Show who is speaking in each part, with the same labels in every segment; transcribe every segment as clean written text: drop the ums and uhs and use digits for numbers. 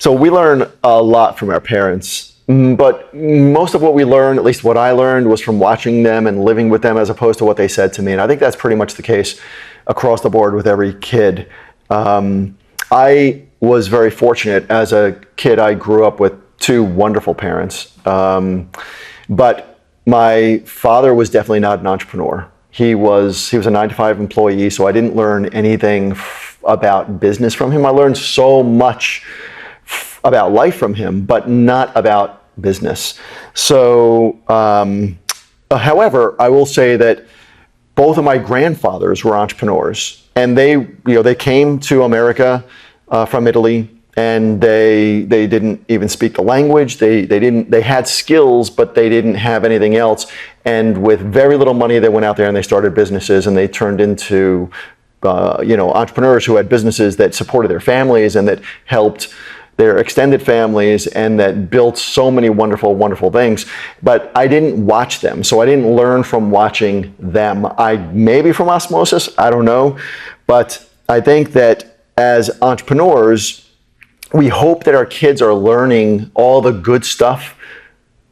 Speaker 1: So we learn a lot from our parents, but most of what we learned, at least what I learned, was from watching them and living with them as opposed to what they said to me. And I think that's pretty much the case across the board with every kid. I was very fortunate as a kid. I grew up with two wonderful parents, but my father was definitely not an entrepreneur. He was a 9-to-5 employee, so I didn't learn anything about business from him. I learned so much about life from him, but not about business. So, however, I will say that both of my grandfathers were entrepreneurs, and they came to America from Italy, and they didn't even speak the language. They had skills, but they didn't have anything else. And with very little money, they went out there and they started businesses, and they turned into entrepreneurs who had businesses that supported their families and that helped their extended families and that built so many wonderful, wonderful things. But I didn't watch them, so I didn't learn from watching them. Maybe from osmosis, I don't know. But I think that as entrepreneurs, we hope that our kids are learning all the good stuff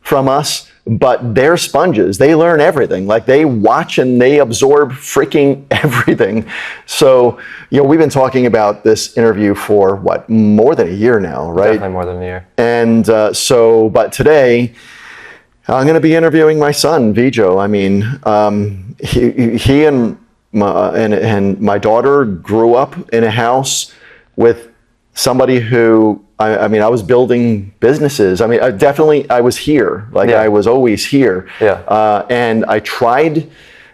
Speaker 1: from us, but they're sponges. They learn everything. Like, they watch and they absorb freaking everything. So, we've been talking about this interview for more than a year now, right?
Speaker 2: Definitely more than a year.
Speaker 1: And but today I'm going to be interviewing my son, Vijo. I mean, he and my daughter grew up in a house with somebody who, I was building businesses. I mean, I was here. I was always here.
Speaker 2: Yeah.
Speaker 1: And I tried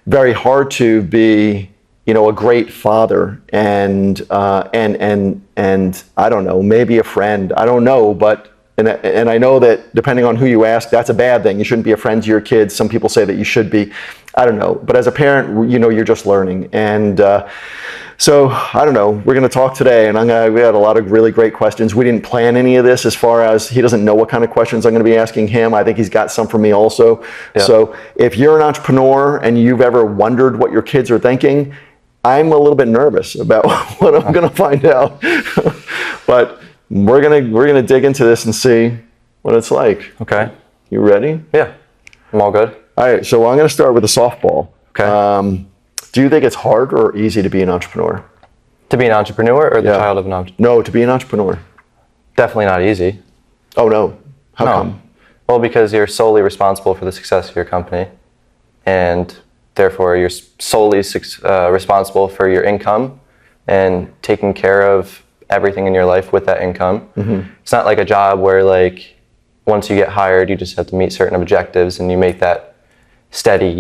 Speaker 1: very hard to be, a great father and I don't know, maybe a friend. I don't know, but and I know that depending on who you ask, that's a bad thing. You shouldn't be a friend to your kids. Some people say that you should be. I don't know. But as a parent, you're just learning. And so I don't know. We're going to talk today, and we had a lot of really great questions. We didn't plan any of this as far as he doesn't know what kind of questions I'm going to be asking him. I think he's got some for me also. Yeah. So if you're an entrepreneur and you've ever wondered what your kids are thinking, I'm a little bit nervous about what I'm going to find out. But we're gonna dig into this and see what it's like.
Speaker 2: Okay.
Speaker 1: You ready?
Speaker 2: Yeah. I'm all good.
Speaker 1: All right. So I'm going to start with a softball.
Speaker 2: Okay.
Speaker 1: Do you think it's hard or easy to be an entrepreneur?
Speaker 2: To be an entrepreneur or the child of an entrepreneur?
Speaker 1: No, to be an entrepreneur.
Speaker 2: Definitely not easy.
Speaker 1: Oh, no. How come?
Speaker 2: Well, because you're solely responsible for the success of your company, and therefore you're solely responsible for your income and taking care of everything in your life with that income. Mm-hmm. It's not like a job where once you get hired, you just have to meet certain objectives and you make that steady,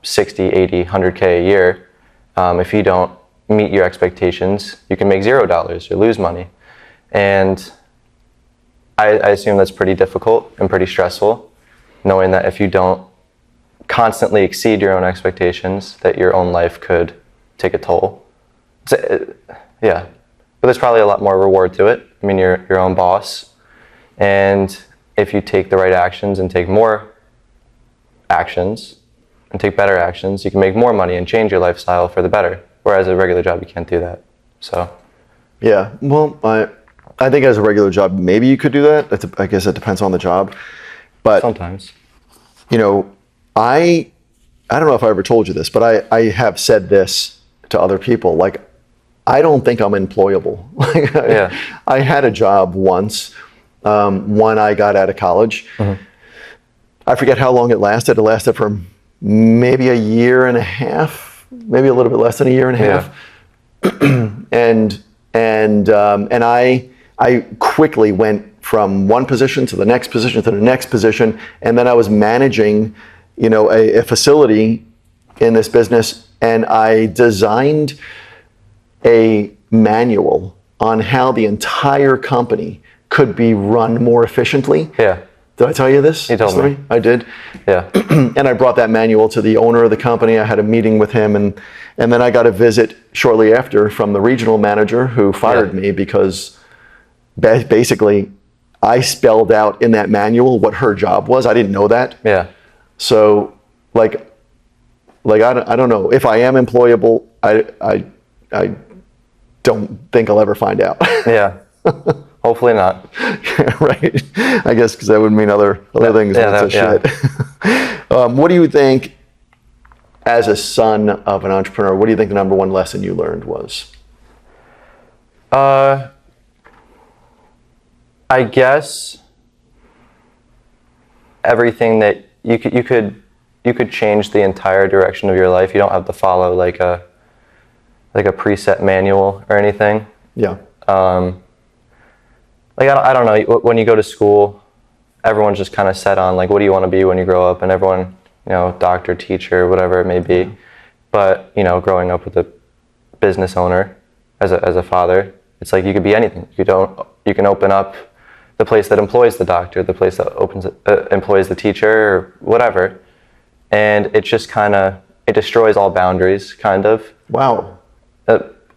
Speaker 2: 60, 80, 100K a year. If you don't meet your expectations, you can make $0 or lose money. And I assume that's pretty difficult and pretty stressful, knowing that if you don't constantly exceed your own expectations, that your own life could take a toll. Yeah, but there's probably a lot more reward to it. I mean, you're your own boss. And if you take the right actions and take more actions and take better actions, you can make more money and change your lifestyle for the better. Whereas a regular job, you can't do that. So. Yeah,
Speaker 1: well, I think as a regular job, maybe you could do that. I guess it depends on the job. But
Speaker 2: sometimes.
Speaker 1: I don't know if I ever told you this, but I have said this to other people. I don't think I'm employable.
Speaker 2: Yeah.
Speaker 1: I had a job once when I got out of college. Mm-hmm. I forget how long it lasted. It lasted for maybe a year and a half, maybe a little bit less than a year and a half. And I quickly went from one position to the next position to the next position, and then I was managing, a facility in this business, and I designed a manual on how the entire company could be run more efficiently.
Speaker 2: Yeah.
Speaker 1: Did I tell you this?
Speaker 2: You told me.
Speaker 1: I did.
Speaker 2: Yeah.
Speaker 1: And I brought that manual to the owner of the company. I had a meeting with him, and then I got a visit shortly after from the regional manager who fired me because basically I spelled out in that manual what her job was. I didn't know that.
Speaker 2: Yeah.
Speaker 1: So I don't know if I am employable. I don't think I'll ever find out.
Speaker 2: Yeah. Hopefully not.
Speaker 1: Right. I guess because that would mean other things.
Speaker 2: Yeah,
Speaker 1: Shit. What do you think, as a son of an entrepreneur, what do you think the number one lesson you learned was?
Speaker 2: I guess everything that you could change the entire direction of your life. You don't have to follow like a preset manual or anything.
Speaker 1: Yeah.
Speaker 2: Like I don't know, when you go to school, everyone's just kind of set on like, what do you want to be when you grow up? And everyone, doctor, teacher, whatever it may be. But growing up with a business owner as a father, it's like you could be anything. You can open up the place that employs the doctor, the place that employs the teacher, or whatever. And it just it destroys all boundaries, kind of.
Speaker 1: Wow.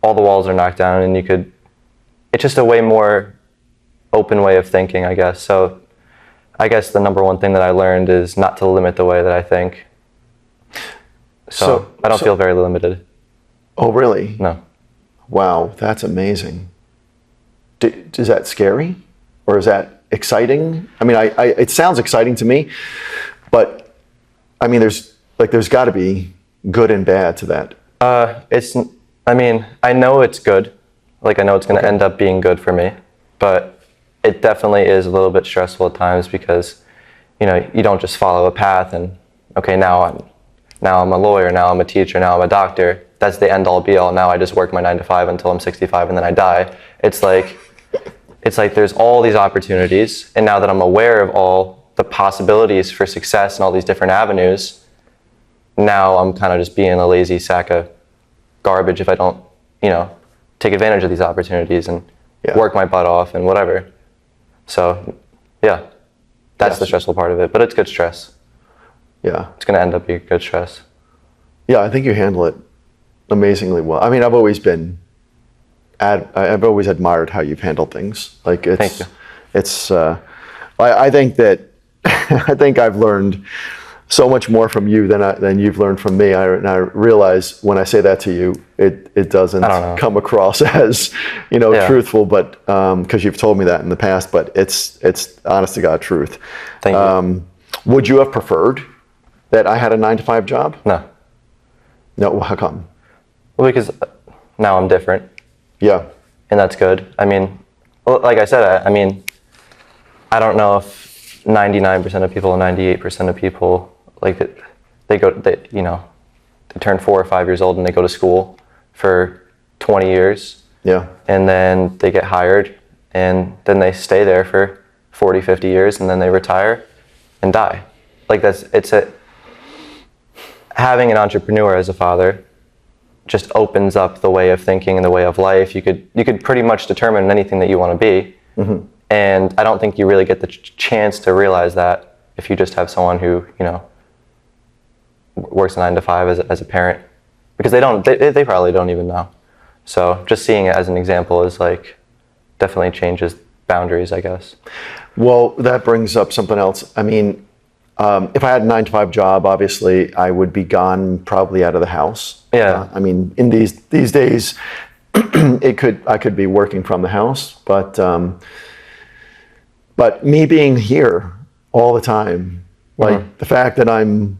Speaker 2: All the walls are knocked down, and it's just a way more open way of thinking, I guess. So I guess the number one thing that I learned is not to limit the way that I think. So I don't feel very limited.
Speaker 1: Oh, really?
Speaker 2: No.
Speaker 1: Wow, that's amazing. Is that scary? Or is that exciting? I mean, it sounds exciting to me, but I mean, there's got to be good and bad to that.
Speaker 2: I know it's good. Like, I know it's going to end up being good for me, but it definitely is a little bit stressful at times because, you don't just follow a path and, okay, now I'm a lawyer, now I'm a teacher, now I'm a doctor. That's the end all be all. Now I just work my 9 to 5 until I'm 65 and then I die. It's like there's all these opportunities, and now that I'm aware of all the possibilities for success and all these different avenues, now I'm kind of just being a lazy sack of garbage if I don't, take advantage of these opportunities and work my butt off and whatever. So, yeah, that's the stressful part of it, but it's good stress.
Speaker 1: Yeah.
Speaker 2: It's going to end up being good stress.
Speaker 1: Yeah, I think you handle it amazingly well. I mean, I've always admired how you've handled things. Like,
Speaker 2: Thank you.
Speaker 1: I think that I think I've learned so much more from you than you've learned from me. And I realize when I say that to you, it doesn't come across as truthful, but because you've told me that in the past. But it's honest to God truth.
Speaker 2: Thank you.
Speaker 1: Would you have preferred that I had a 9 to 5 job?
Speaker 2: No.
Speaker 1: No. How come?
Speaker 2: Well, because now I'm different.
Speaker 1: Yeah.
Speaker 2: And that's good. I mean, like I said, I don't know if 99% of people, 98% of people, like they turn 4 or 5 years old and they go to school for 20 years. Yeah. And then they get hired and then they stay there for 40, 50 years and then they retire and die. Like having an entrepreneur as a father just opens up the way of thinking and the way of life. You could pretty much determine anything that you want to be. Mm-hmm. And I don't think you really get the chance to realize that if you just have someone who, works a 9 to 5 as a parent, because they probably don't even know. So just seeing it as an example is definitely changes boundaries, I guess. Well, that brings up something else. I mean, if I had a 9 to 5 job, obviously I would be gone probably out of the house. Yeah. I mean, in these days, I could be working from the house, but me being here all the time, the fact that I'm,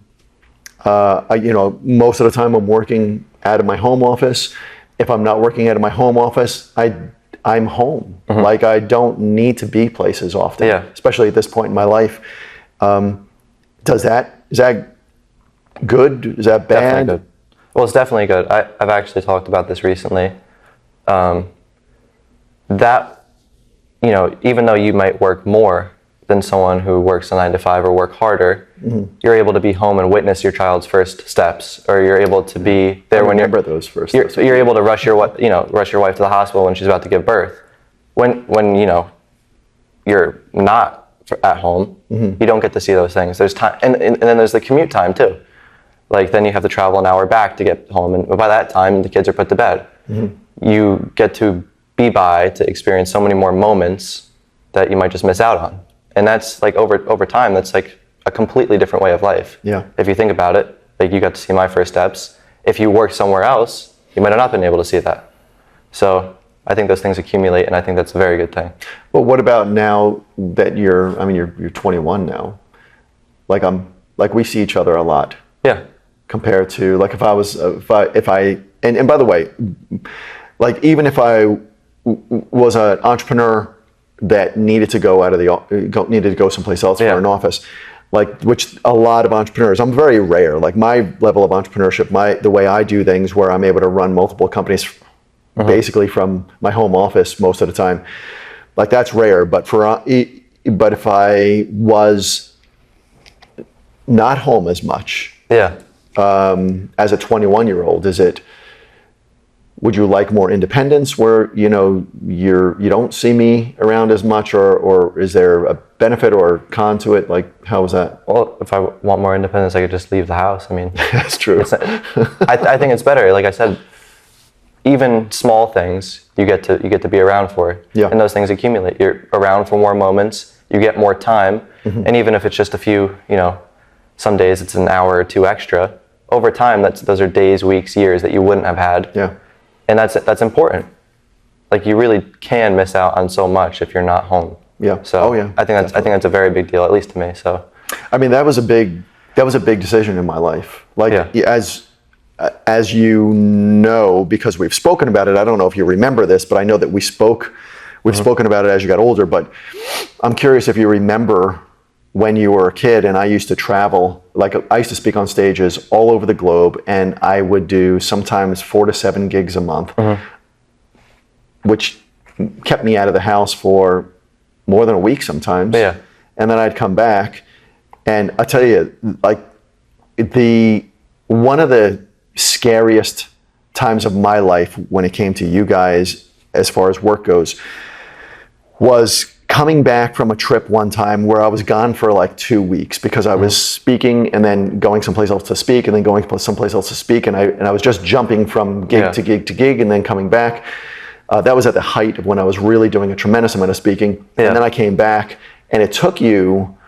Speaker 2: most of the time I'm working out of my home office. If I'm not working out of my home office, I'm home. Mm-hmm. I don't need to be places often, especially at this point in my life. Is that good? Is that bad? Definitely good. Well, it's definitely good. I've actually talked about this recently. That, even though you might work more than someone who works a 9 to 5 or work harder, mm-hmm. you're able to be home and witness your child's first steps, or you're able to be there when remember those first steps. You're able to rush your wife to the hospital when she's about to give birth. When you're not at home, mm-hmm. you don't get to see those things. There's time, and then there's the commute time too. Then you have to travel an hour back to get home, and by that time the kids are put to bed. Mm-hmm. You get to be by to experience so many more moments that you might just miss out on, and that's over time. That's a completely different way of life. Yeah. If you think about it, you got to see my first steps. If you work somewhere else, you might have not been able to see that. So I think those things accumulate, and I think that's a very good thing.
Speaker 1: Well, what about now that you're 21 now? Like we see each other a lot.
Speaker 2: Yeah.
Speaker 1: Compared to like and by the way, like even if I was an entrepreneur that needed to go someplace else for an office, like which a lot of entrepreneurs, I'm very rare. Like my level of entrepreneurship, the way I do things, where I'm able to run multiple companies, basically from my home office most of the time, like that's rare. But if I was not home as much, as a 21-year-old, would you like more independence where, you don't see me around as much, or is there a benefit or con to it? Like, how was that?
Speaker 2: Well, if I want more independence, I could just leave the house. I mean,
Speaker 1: that's true.
Speaker 2: I think it's better. Like I said, even small things you get to be around for, and those things accumulate. You're around for more moments. You get more time, and even if it's just a few, some days it's an hour or two extra. Over time, those are days, weeks, years that you wouldn't have had.
Speaker 1: Yeah.
Speaker 2: And that's important. Like you really can miss out on so much if you're not home.
Speaker 1: Yeah.
Speaker 2: So I think that's a very big deal, at least to me. So
Speaker 1: I mean, that was a big decision in my life. Like as you know, because we've spoken about it. I don't know if you remember this, but I know that we've spoken about it as you got older, but I'm curious if you remember when you were a kid and I used to travel, like I used to speak on stages all over the globe, and I would do sometimes 4 to 7 gigs a month, which kept me out of the house for more than a week sometimes.
Speaker 2: Yeah.
Speaker 1: And then I'd come back, and I tell you, like one of the scariest times of my life when it came to you guys, as far as work goes, was coming back from a trip one time where I was gone for like 2 weeks because I was speaking and then going someplace else to speak and then going someplace else to speak, and I was just jumping from gig to gig to gig and then coming back. That was at the height of when I was really doing a tremendous amount of speaking. And then I came back, and it took you,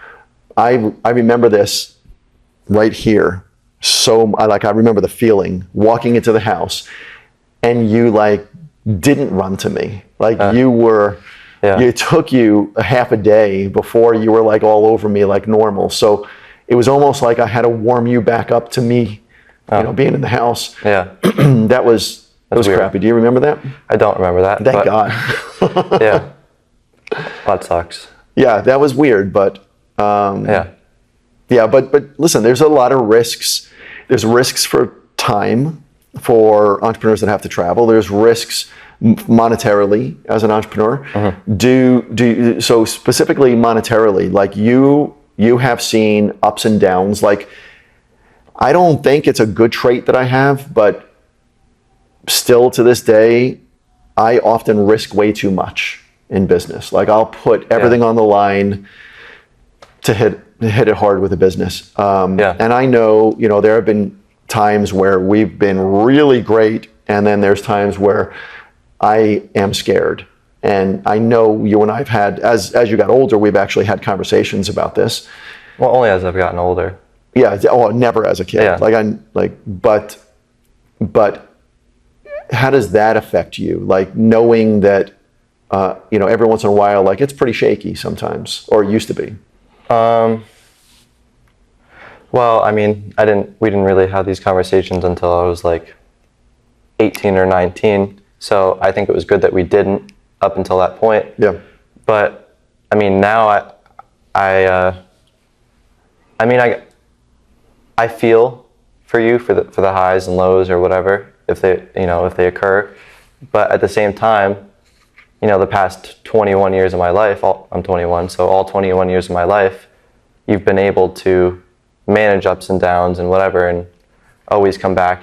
Speaker 1: I remember this right here. So I remember the feeling walking into the house, and you like didn't run to me. Like you were, it took you a half a day before you were like all over me like normal. So it was almost like I had to warm you back up to me, being in the house.
Speaker 2: Yeah.
Speaker 1: That was
Speaker 2: weird.
Speaker 1: crappy. Do you remember that?
Speaker 2: I don't remember that.
Speaker 1: Thank God.
Speaker 2: Yeah. That sucks.
Speaker 1: Yeah, that was weird, but but listen, there's a lot of risks. There's risks for time for entrepreneurs that have to travel. There's risks monetarily as an entrepreneur. So specifically monetarily, like you have seen ups and downs. Like I don't think it's a good trait that I have, but still to this day, I often risk way too much in business. Like I'll put everything on the line to hit it hard with a business. And I know, there have been times where we've been really great, and then there's times where I am scared. And I know you and I've had, as you got older, we've actually had conversations about this.
Speaker 2: Well, only as I've gotten older.
Speaker 1: Yeah. Oh, never as a kid.
Speaker 2: Yeah.
Speaker 1: But how does that affect you? Like knowing that, every once in a while, like it's pretty shaky sometimes, or it used to be.
Speaker 2: Well, I mean, we didn't really have these conversations until I was like 18 or 19. So I think it was good that we didn't up until that point.
Speaker 1: Yeah.
Speaker 2: But I mean, now I feel for you for the highs and lows or whatever, if they occur. But at the same time, the past 21 years of my life, I'm 21, so all 21 years of my life, you've been able to manage ups and downs and whatever, and always come back,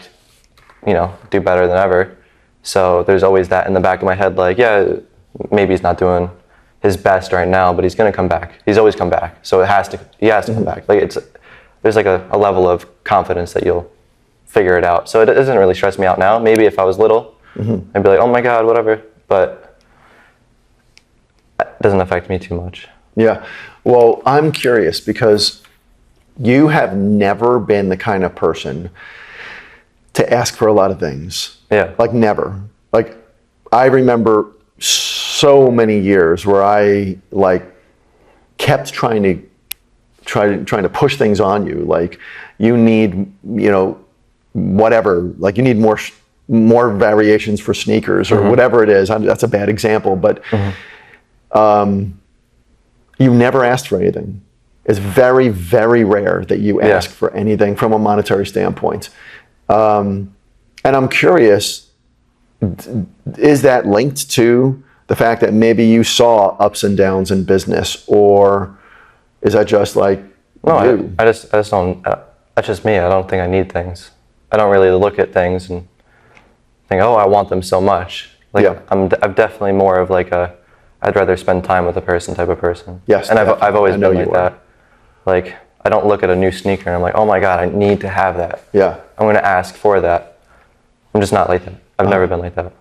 Speaker 2: do better than ever. So there's always that in the back of my head, like, yeah, maybe he's not doing his best right now, but he's gonna come back. He's always come back. So he has to come back. Like there's like a level of confidence that you'll figure it out. So it doesn't really stress me out now. Maybe if I was little, I'd be like, oh my God, whatever. But it doesn't affect me too much.
Speaker 1: Yeah. Well, I'm curious because you have never been the kind of person to ask for a lot of things.
Speaker 2: Yeah.
Speaker 1: Like never. Like I remember so many years where I like kept trying to push things on you. Like, you need, whatever, like you need more variations for sneakers or whatever it is. That's a bad example, but you never asked for anything. It's very, very rare that you ask for anything from a monetary standpoint. And I'm curious, is that linked to the fact that maybe you saw ups and downs in business, or is that just like you?
Speaker 2: I just don't. That's just me. I don't think I need things. I don't really look at things and think, oh, I want them so much. Like, I'm definitely more of like I'd rather spend time with a person type of person.
Speaker 1: Yes,
Speaker 2: and I've always been like
Speaker 1: that.
Speaker 2: That. Like, I don't look at a new sneaker and I'm like, oh my God, I need to have that.
Speaker 1: Yeah.
Speaker 2: I'm going to ask for that. I'm just not like that. I've never been like that.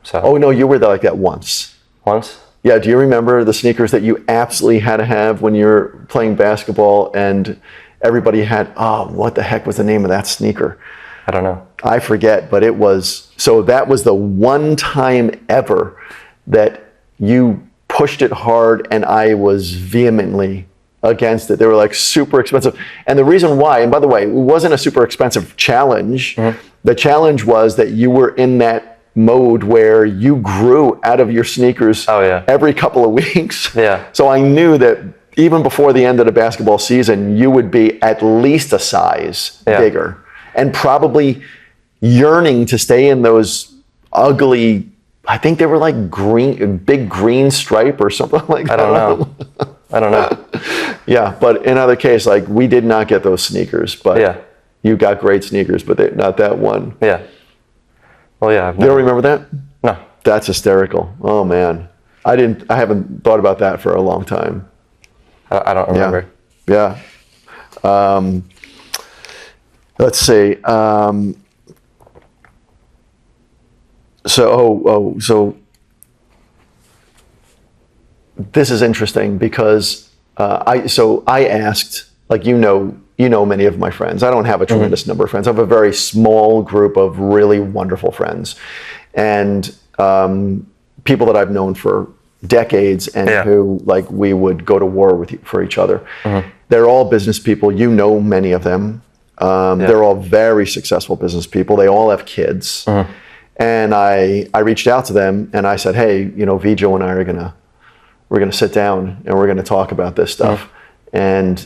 Speaker 2: So.
Speaker 1: Oh no, you were like that once.
Speaker 2: Once?
Speaker 1: Yeah. Do you remember the sneakers that you absolutely had to have when you were playing basketball, and everybody had? Oh, what the heck was the name of that sneaker?
Speaker 2: I don't know.
Speaker 1: I forget, but it was. So that was the one time ever that you pushed it hard, and I was vehemently against it. They were like super expensive. And the reason why, and by the way, it wasn't a super expensive challenge. The challenge was that you were in that mode where you grew out of your sneakers every couple of weeks.
Speaker 2: Yeah.
Speaker 1: So I knew that even before the end of the basketball season, you would be at least a size bigger, and probably yearning to stay in those ugly, I think they were like big green stripe or something like that.
Speaker 2: I don't know.
Speaker 1: Yeah, but in other case, like, we did not get those sneakers, but you got great sneakers, but not that one.
Speaker 2: Yeah. Well, yeah.
Speaker 1: You don't remember that?
Speaker 2: No.
Speaker 1: That's hysterical. Oh man, I haven't thought about that for a long time.
Speaker 2: I don't remember.
Speaker 1: Yeah. Let's see. So this is interesting because I asked, like, many of my friends. I don't have a tremendous number of friends. I have a very small group of really wonderful friends, and people that I've known for decades, and who, like, we would go to war for each other. They're all business people. Many of them. They're all very successful business people. They all have kids. And I reached out to them and I said, hey, Vijay and I we're gonna sit down and we're gonna talk about this stuff. And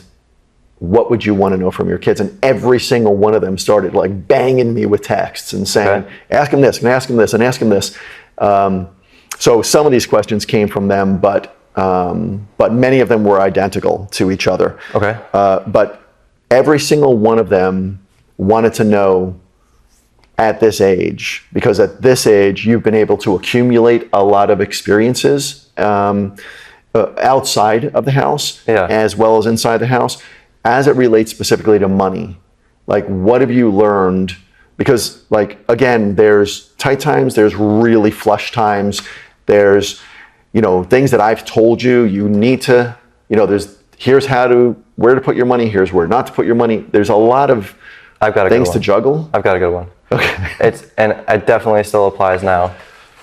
Speaker 1: what would you want to know from your kids? And every single one of them started like banging me with texts and saying, ask him this, and ask him this, and ask him this. So some of these questions came from them, but many of them were identical to each other. But every single one of them wanted to know, at this age, because at this age you've been able to accumulate a lot of experiences outside of the house as well as inside the house, as it relates specifically to money. Like, what have you learned? Because, like, again, there's tight times, there's really flush times, there's things that I've told you need to, here's where to put your money, here's where not to put your money. There's a lot of things to juggle.
Speaker 2: I've got a good one.
Speaker 1: Okay.
Speaker 2: And it definitely still applies now,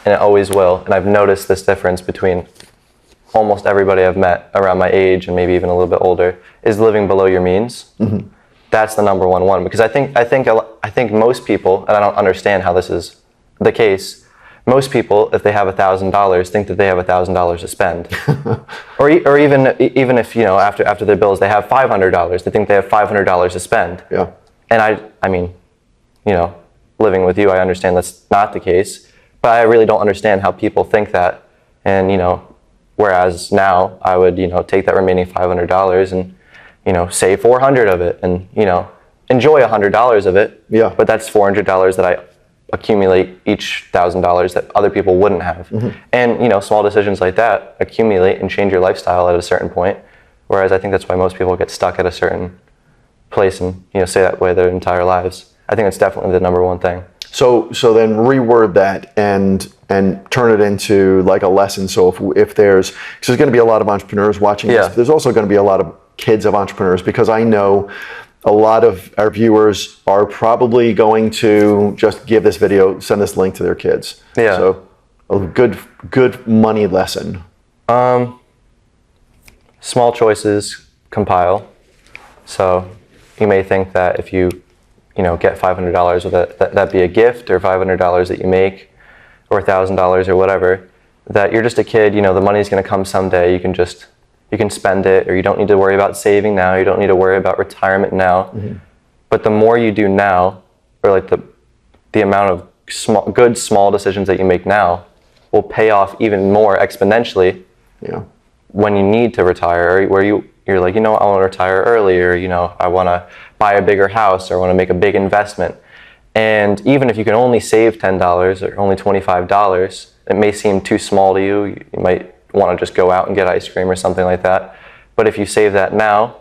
Speaker 2: and it always will. And I've noticed this difference between almost everybody I've met around my age and maybe even a little bit older is living below your means. That's the number one, because I think most people, and I don't understand how this is the case. Most people, if they have $1,000, think that they have $1,000 to spend, or even if after their bills they have $500, they think they have $500 to spend.
Speaker 1: Yeah.
Speaker 2: And I mean, living with you, I understand that's not the case, but I really don't understand how people think that. And whereas now I would take that remaining $500 and save $400 of it, and enjoy $100 of it.
Speaker 1: Yeah.
Speaker 2: But that's $400 that I accumulate each $1,000 that other people wouldn't have. And small decisions like that accumulate and change your lifestyle at a certain point. Whereas I think that's why most people get stuck at a certain place and stay that way their entire lives. I think it's definitely the number one thing.
Speaker 1: So then reword that and turn it into like a lesson. So if there's going to be a lot of entrepreneurs watching this, there's also going to be a lot of kids of entrepreneurs, because I know a lot of our viewers are probably going to just give this video, send this link to their kids.
Speaker 2: Yeah.
Speaker 1: So A good money lesson.
Speaker 2: Small choices compile. So you may think that if you get $500, that'd be a gift, or $500 that you make, or $1,000 or whatever, that you're just a kid, the money's going to come someday. You can spend it, or you don't need to worry about saving now. You don't need to worry about retirement now. Mm-hmm. But the more you do now, or like the amount of small decisions that you make now will pay off even more exponentially.
Speaker 1: Yeah.
Speaker 2: When you need to retire, or where you're like, I want to retire early, or I want to buy a bigger house, or I want to make a big investment. And even if you can only save $10 or only $25, it may seem too small to you. You might want to just go out and get ice cream or something like that. But if you save that now,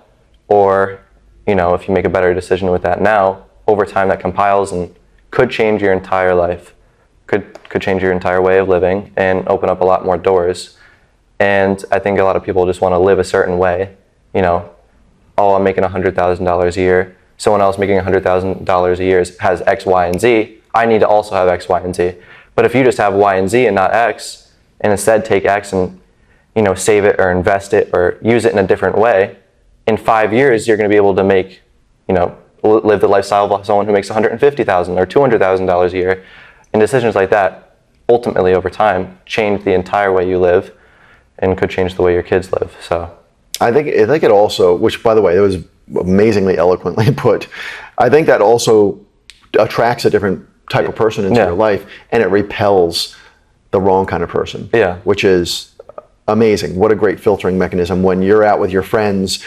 Speaker 2: or if you make a better decision with that now, over time that compiles and could change your entire life, could change your entire way of living and open up a lot more doors. And I think a lot of people just want to live a certain way. I'm making $100,000 a year. Someone else making $100,000 a year has X, Y, and Z. I need to also have X, Y, and Z. But if you just have Y and Z and not X, and instead take X and save it or invest it or use it in a different way, in 5 years you're going to be able to make, live the lifestyle of someone who makes $150,000 or $200,000 a year. And decisions like that, ultimately over time, change the entire way you live, and could change the way your kids live. So,
Speaker 1: I think it also, which by the way, it was amazingly eloquently put. I think that also attracts a different type of person into your life, and it repels the wrong kind of person.
Speaker 2: Yeah.
Speaker 1: Which is amazing. What a great filtering mechanism when you're out with your friends,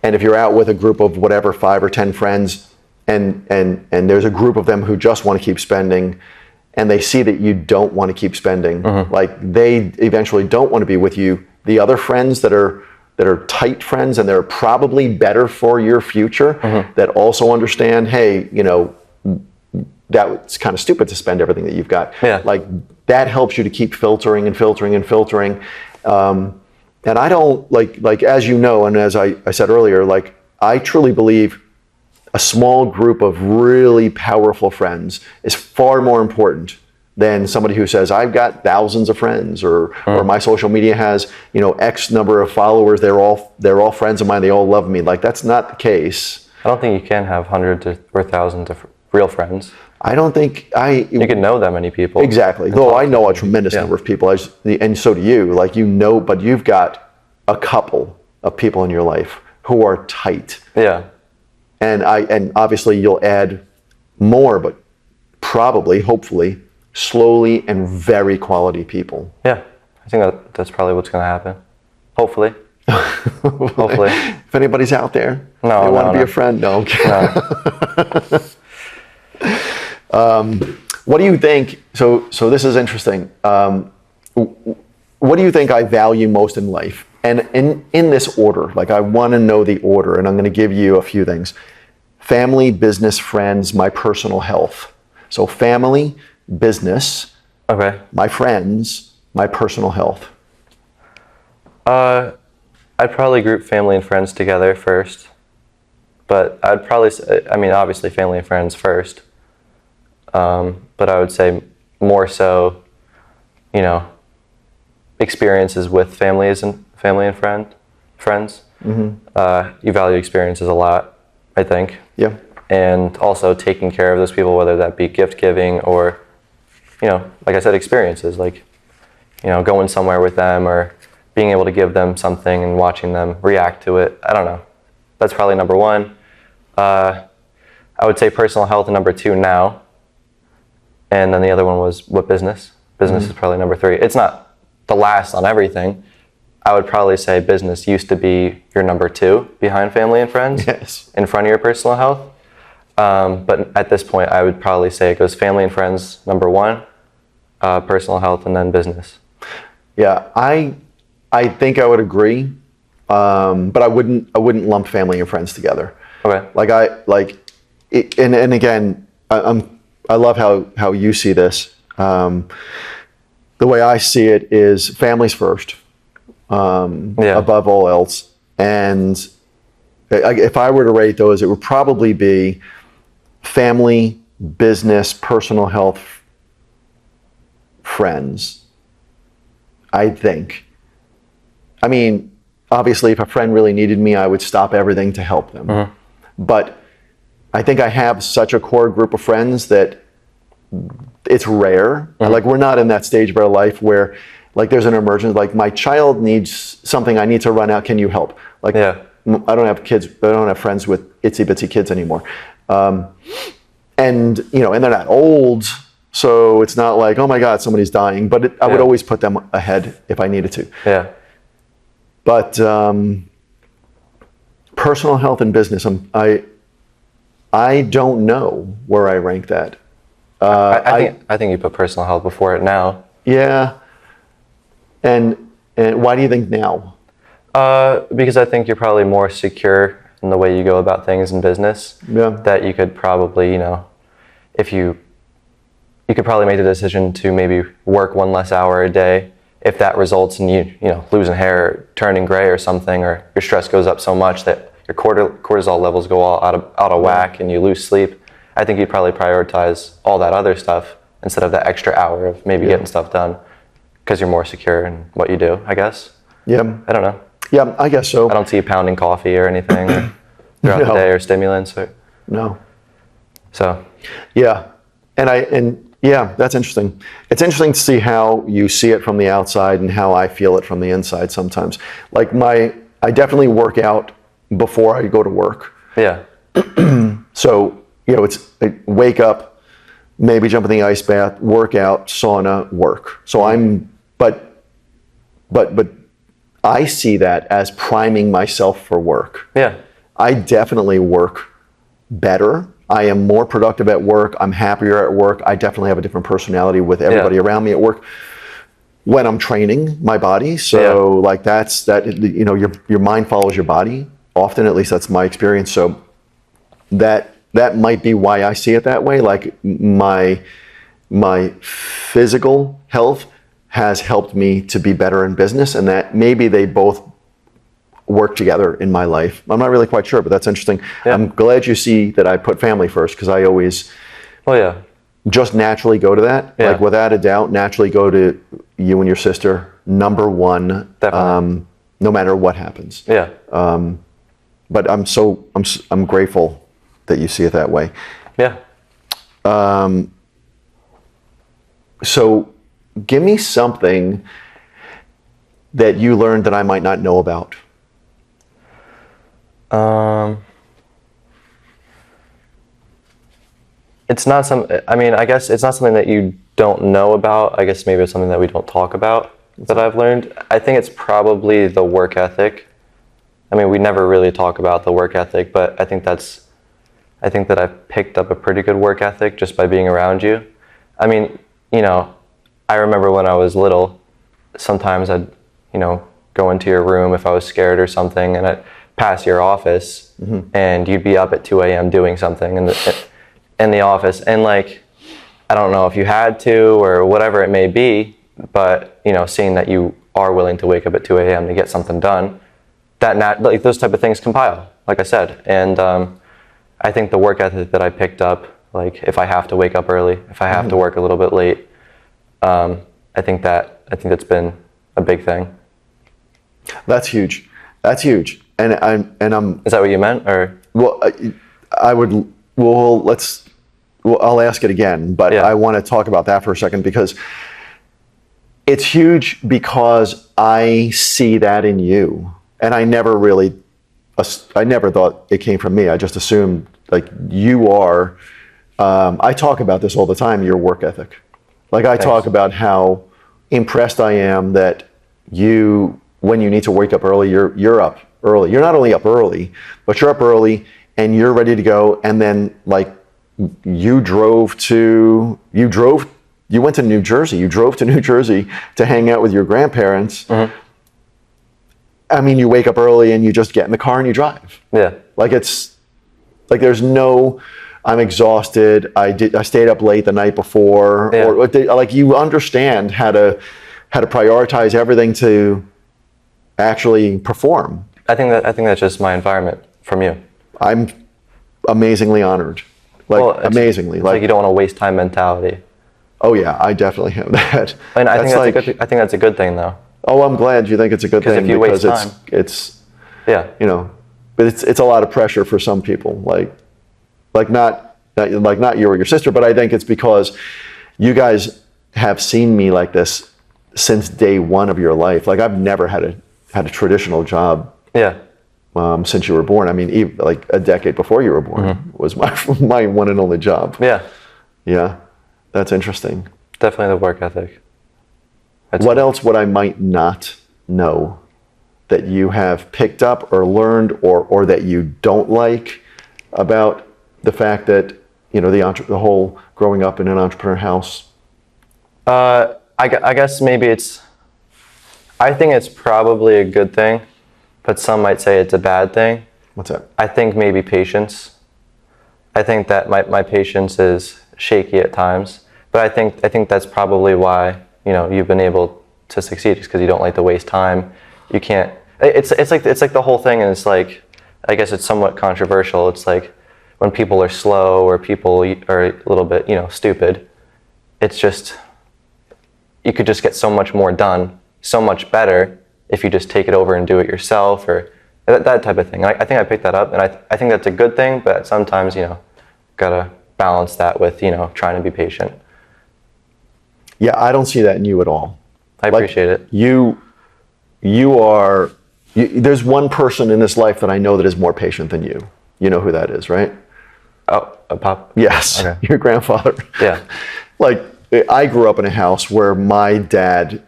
Speaker 1: and if you're out with a group of whatever 5 or 10 friends, and there's a group of them who just want to keep spending, and they see that you don't want to keep spending, like they eventually don't want to be with you. The other friends that are tight friends, and they're probably better for your future, that also understand, hey, that's kind of stupid to spend everything that you've got.
Speaker 2: Yeah.
Speaker 1: Like that helps you to keep filtering and filtering and filtering. And I don't like as you know, and as I said earlier, like I truly believe a small group of really powerful friends is far more important than somebody who says, I've got thousands of friends, or my social media has, X number of followers. They're all friends of mine. They all love me. Like that's not the case.
Speaker 2: I don't think you can have hundreds or thousands of real friends.
Speaker 1: I don't think
Speaker 2: you can know that many people.
Speaker 1: Exactly. Though I know a tremendous number of people, and so do you. Like but you've got a couple of people in your life who are tight.
Speaker 2: Yeah.
Speaker 1: And obviously you'll add more, but probably, hopefully, slowly and very quality people.
Speaker 2: Yeah, I think that's probably what's going to happen. Hopefully. Hopefully.
Speaker 1: If anybody's out there, they want to be a friend. No, I'm kidding. What do you think? So this is interesting. What do you think I value most in life? And in this order, like I want to know the order, and I'm going to give you a few things. Family, business, friends, my personal health. So family, business, my friends, my personal health.
Speaker 2: I'd probably group family and friends together first. But I'd probably say, obviously family and friends first. But I would say more so, experiences with family and friends. You value experiences a lot, I think.
Speaker 1: Yeah.
Speaker 2: And also taking care of those people, whether that be gift giving or, like I said, experiences, like, going somewhere with them or being able to give them something and watching them react to it. I don't know. That's probably number one. I would say personal health number 2 now. And then the other one was business. Business is probably number 3. It's not the last on everything. I would probably say business used to be your number 2 behind family and friends.
Speaker 1: Yes.
Speaker 2: In front of your personal health. But at this point, I would probably say it goes family and friends number 1, personal health, and then business. Yeah,
Speaker 1: I think I would agree, but I wouldn't lump family and friends together.
Speaker 2: Okay.
Speaker 1: And again, I love how you see this. The way I see it is families first, above all else. And if I were to rate those, it would probably be family, business, personal health, friends. I think. I mean, obviously, if a friend really needed me, I would stop everything to help them. But I think I have such a core group of friends that it's rare. Like, we're not in that stage of our life where, like, there's an emergency. Like, my child needs something. I need to run out. Can you help? Like,
Speaker 2: Yeah.
Speaker 1: I don't have kids. I don't have friends with itsy bitsy kids anymore. And they're not old. So it's not like, oh my God, somebody's dying. But I would always put them ahead if I needed to.
Speaker 2: Yeah.
Speaker 1: But personal health and business, I don't know where I rank that.
Speaker 2: I think you put personal health before it now.
Speaker 1: Yeah. And why do you think now?
Speaker 2: Because I think you're probably more secure in the way you go about things in business.
Speaker 1: Yeah.
Speaker 2: That you could probably, if you could probably make the decision to maybe work one less hour a day. If that results in you losing hair, turning gray or something, or your stress goes up so much that your cortisol levels go all out of whack and you lose sleep, I think you'd probably prioritize all that other stuff instead of that extra hour of maybe getting stuff done because you're more secure in what you do, I guess.
Speaker 1: Yeah.
Speaker 2: I don't know.
Speaker 1: Yeah, I guess so.
Speaker 2: I don't see you pounding coffee or anything throughout the day or stimulants.
Speaker 1: No.
Speaker 2: So.
Speaker 1: Yeah. Yeah, that's interesting. It's interesting to see how you see it from the outside and how I feel it from the inside sometimes. Like I definitely work out before I go to work.
Speaker 2: Yeah.
Speaker 1: So, I wake up, maybe jump in the ice bath, work out, sauna, work. So but I see that as priming myself for work.
Speaker 2: Yeah.
Speaker 1: I definitely work better. I am more productive at work. I'm happier at work. I definitely have a different personality with everybody around me at work when I'm training my body. So like your mind follows your body often, at least that's my experience. So that might be why I see it that way. Like my physical health has helped me to be better in business, and that maybe they both work together in my life. I'm not really quite sure, but that's interesting. Yeah. I'm glad you see that I put family first, because I always just naturally go to that. Yeah. Like without a doubt, naturally go to you and your sister, number one, no matter what happens.
Speaker 2: Yeah.
Speaker 1: But I'm grateful that you see it that way.
Speaker 2: Yeah.
Speaker 1: So give me something that you learned that I might not know about.
Speaker 2: It's not I guess it's not something that you don't know about. I guess maybe it's something that we don't talk about that I've learned. I think it's probably the work ethic. I mean, we never really talk about the work ethic, but I think that I've picked up a pretty good work ethic just by being around you. I mean, I remember when I was little, sometimes I'd, go into your room if I was scared or something, and I'd pass your office, and you'd be up at 2 a.m. doing something in the office. And like, I don't know if you had to or whatever it may be, but, seeing that you are willing to wake up at 2 a.m. to get something done, like those type of things compile, like I said. And I think the work ethic that I picked up, like if I have to wake up early, if I have to work a little bit late, I think that's been a big thing.
Speaker 1: That's huge. That's huge. And I'm.
Speaker 2: Is that what you meant, or?
Speaker 1: Well, I would. Well, I'll ask it again, but I want to talk about that for a second, because it's huge, because I see that in you, and I never thought it came from me. I just assumed like you are. I talk about this all the time. Your work ethic. Like I talk about how impressed I am that you, when you need to wake up early, you're up early. You're not only up early, but you're up early and you're ready to go. And then like you went to New Jersey. You drove to New Jersey to hang out with your grandparents. Mm-hmm. I mean, you wake up early and you just get in the car and you drive. Yeah. Like it's like there's no, I'm exhausted. I stayed up late the night before, or like you understand how to prioritize everything to actually perform.
Speaker 2: I think that's just my environment from you.
Speaker 1: I'm amazingly honored. Like amazingly.
Speaker 2: It's like you don't want to waste time mentality.
Speaker 1: Oh yeah, I definitely have that.
Speaker 2: And I
Speaker 1: That's
Speaker 2: think that's a good thing though.
Speaker 1: oh, I'm glad you think it's a good thing
Speaker 2: If you
Speaker 1: because
Speaker 2: waste time,
Speaker 1: it's
Speaker 2: yeah,
Speaker 1: you know, but it's a lot of pressure for some people. Like not you or your sister, but I think it's because you guys have seen me like this since day one of your life. Like I've never had a traditional job
Speaker 2: yeah,
Speaker 1: since you were born. I mean, even like a decade before you were born was my one and only job.
Speaker 2: yeah.
Speaker 1: Yeah, that's interesting.
Speaker 2: Definitely the work ethic.
Speaker 1: What else would I might not know that you have picked up or learned or that you don't like about the fact that, the whole growing up in an entrepreneur house?
Speaker 2: I guess maybe I think it's probably a good thing, but some might say it's a bad thing.
Speaker 1: What's that?
Speaker 2: I think maybe patience. I think that my patience is shaky at times, but I think that's probably why, you've been able to succeed, is because you don't like to waste time. You can't, it's like the whole thing, and it's like, I guess it's somewhat controversial. It's like when people are slow or people are a little bit, stupid, it's just, you could just get so much more done, so much better if you just take it over and do it yourself, or that type of thing. I think I picked that up, and I think that's a good thing, but sometimes, gotta balance that with, trying to be patient.
Speaker 1: Yeah, I don't see that in you at all.
Speaker 2: I appreciate it.
Speaker 1: There's one person in this life that I know that is more patient than you. You know who that is, right?
Speaker 2: Oh, a pop?
Speaker 1: Yes,
Speaker 2: Okay.
Speaker 1: your grandfather.
Speaker 2: Yeah.
Speaker 1: Like, I grew up in a house where my dad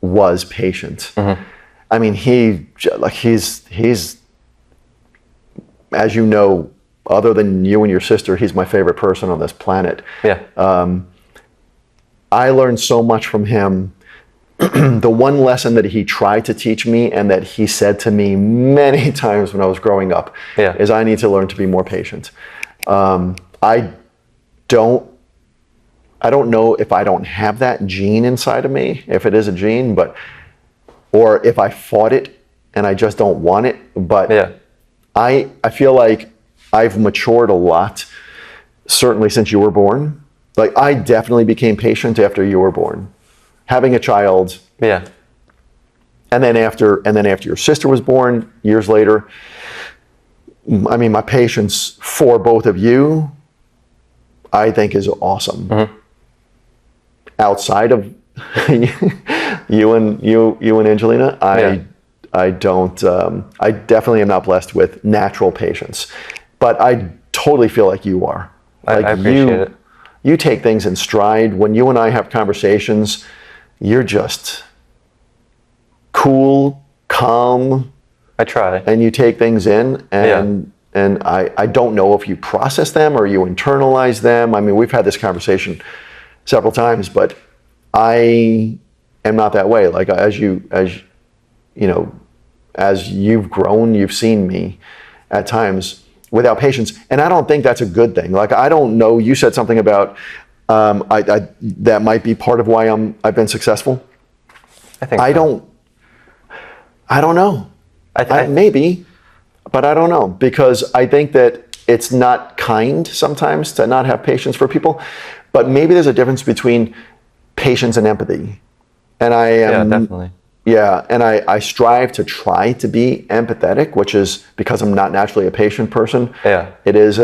Speaker 1: was patient.
Speaker 2: Mm-hmm.
Speaker 1: I mean, he's, as you know, other than you and your sister, he's my favorite person on this planet.
Speaker 2: Yeah.
Speaker 1: I learned so much from him. The one lesson that he tried to teach me and that he said to me many times when I was growing up is I need to learn to be more patient. I don't know if I don't have that gene inside of me, if it is a gene, or if I fought it and I just don't want it. But I feel like I've matured a lot, certainly since you were born. Like I definitely became patient after you were born. Having a child.
Speaker 2: Yeah.
Speaker 1: And then after your sister was born, years later, I mean, my patience for both of you, I think, is awesome.
Speaker 2: Mm-hmm.
Speaker 1: Outside of you and Angelina, I don't. I definitely am not blessed with natural patience, but I totally feel like you are. Like
Speaker 2: I appreciate it.
Speaker 1: You take things in stride. When you and I have conversations, you're just cool, calm.
Speaker 2: I try.
Speaker 1: And you take things in, and I don't know if you process them or you internalize them. I mean, we've had this conversation several times, but I am not that way. Like as you've grown, you've seen me at times without patience, and I don't think that's a good thing. Like I don't know. You said something about that might be part of why I've been successful.
Speaker 2: I think
Speaker 1: I don't know. Maybe, but I don't know, because I think that it's not kind sometimes to not have patience for people. But maybe there's a difference between patience and empathy. And I am,
Speaker 2: definitely.
Speaker 1: Yeah, and I strive to try to be empathetic, which is because I'm not naturally a patient person.
Speaker 2: Yeah.
Speaker 1: It is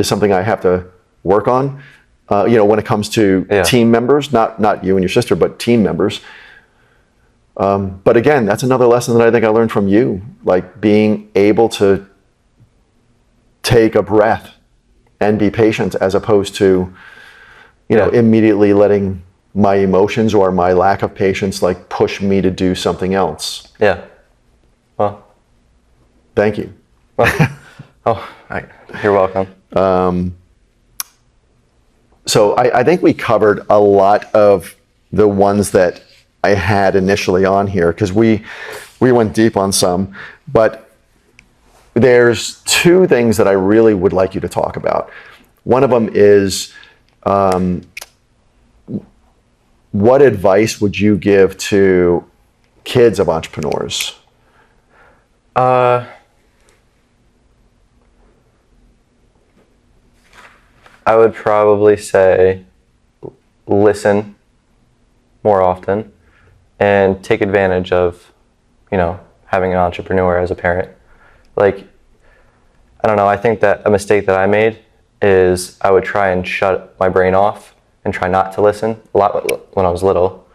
Speaker 1: something I have to work on. When it comes to team members, not you and your sister, but team members. But again, that's another lesson that I think I learned from you, like being able to take a breath and be patient, as opposed to, immediately letting my emotions or my lack of patience like push me to do something else.
Speaker 2: Yeah. Well,
Speaker 1: thank you.
Speaker 2: Well, you're welcome.
Speaker 1: So I think we covered a lot of the ones that I had initially on here, because we went deep on some, but there's two things that I really would like you to talk about. One of them is, what advice would you give to kids of entrepreneurs?
Speaker 2: I would probably say listen more often and take advantage of, having an entrepreneur as a parent. Like, I don't know, I think that a mistake that I made is I would try and shut my brain off and try not to listen a lot when I was little,